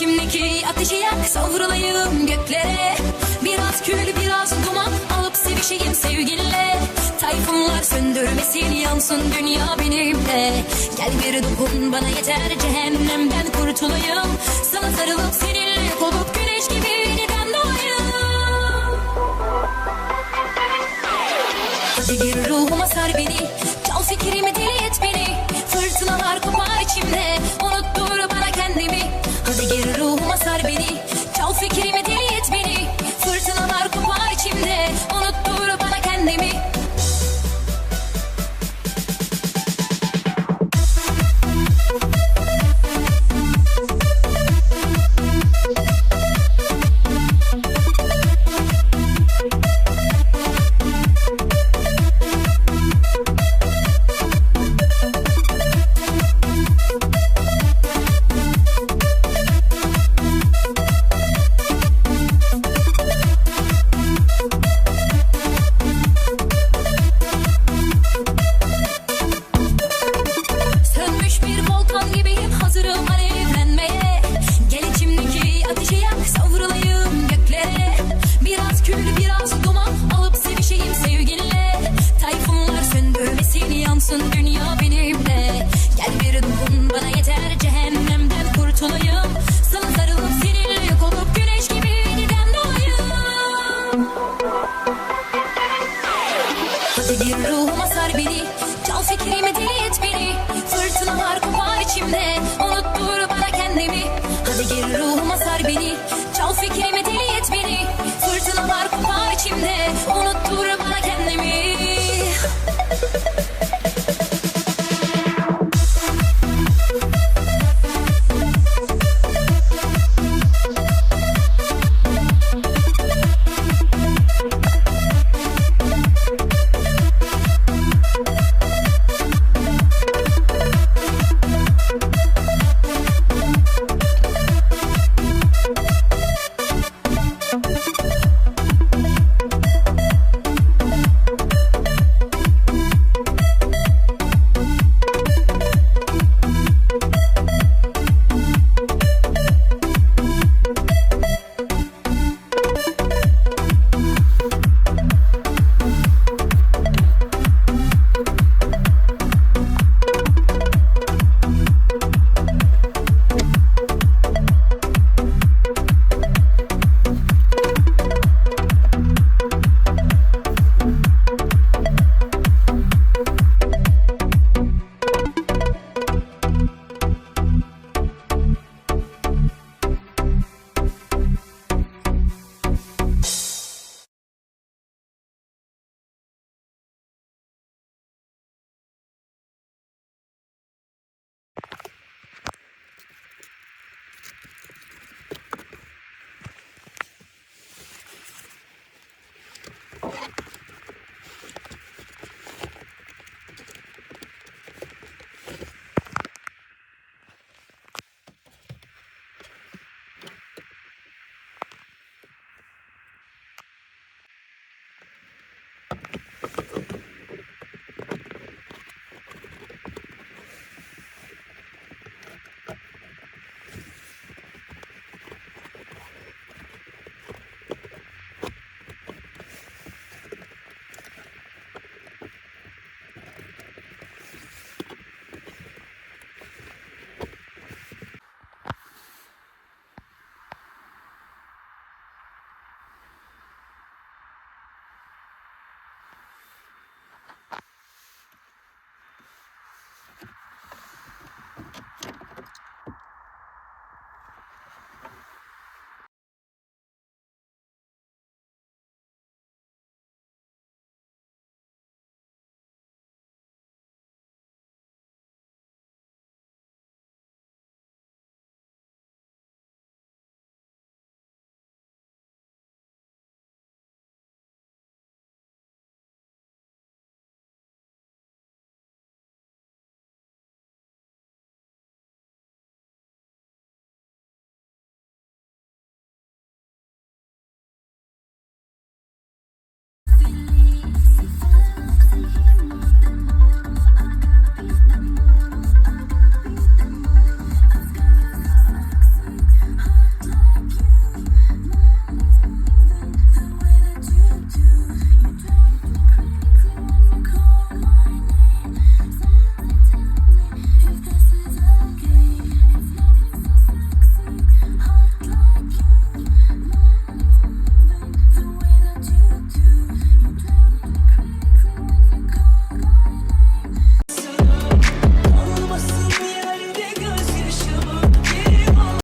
içimdeki ateşi yak, savrulayım göklere. Biraz kül biraz duman alıp sevişeyim sevgilinle. Tayfunlar söndürmesin, yansın dünya benimle. Gel bir dokun bana yeter, cehennemden kurtulayım. Sana sarılıp seninle yok olup güneş gibi yeniden doğayım. Hadi gir ruhuma sar beni, çal fikrimi deli et beni. Fırtınalar kopar içimde, unuttur bana kendimi. Hadi gir ruhuma sar beni, çal fikrimi deli et beni. Fırtınalar kopar içimde, unuttur bana kendimi. Dünya benimle. Gel bir dokun bana yeter, cehennemden kurtulayım. Sana sarılıp seninle yok olup güneş gibi yeniden doğayım. Hadi gir ruhuma sar beni, çal fikrimi deli et beni. Fırtınalar kopar içimde, unuttur bana kendimi. Hadi gir ruhuma sar beni, çal fikrimi deli et beni. Fırtınalar kopar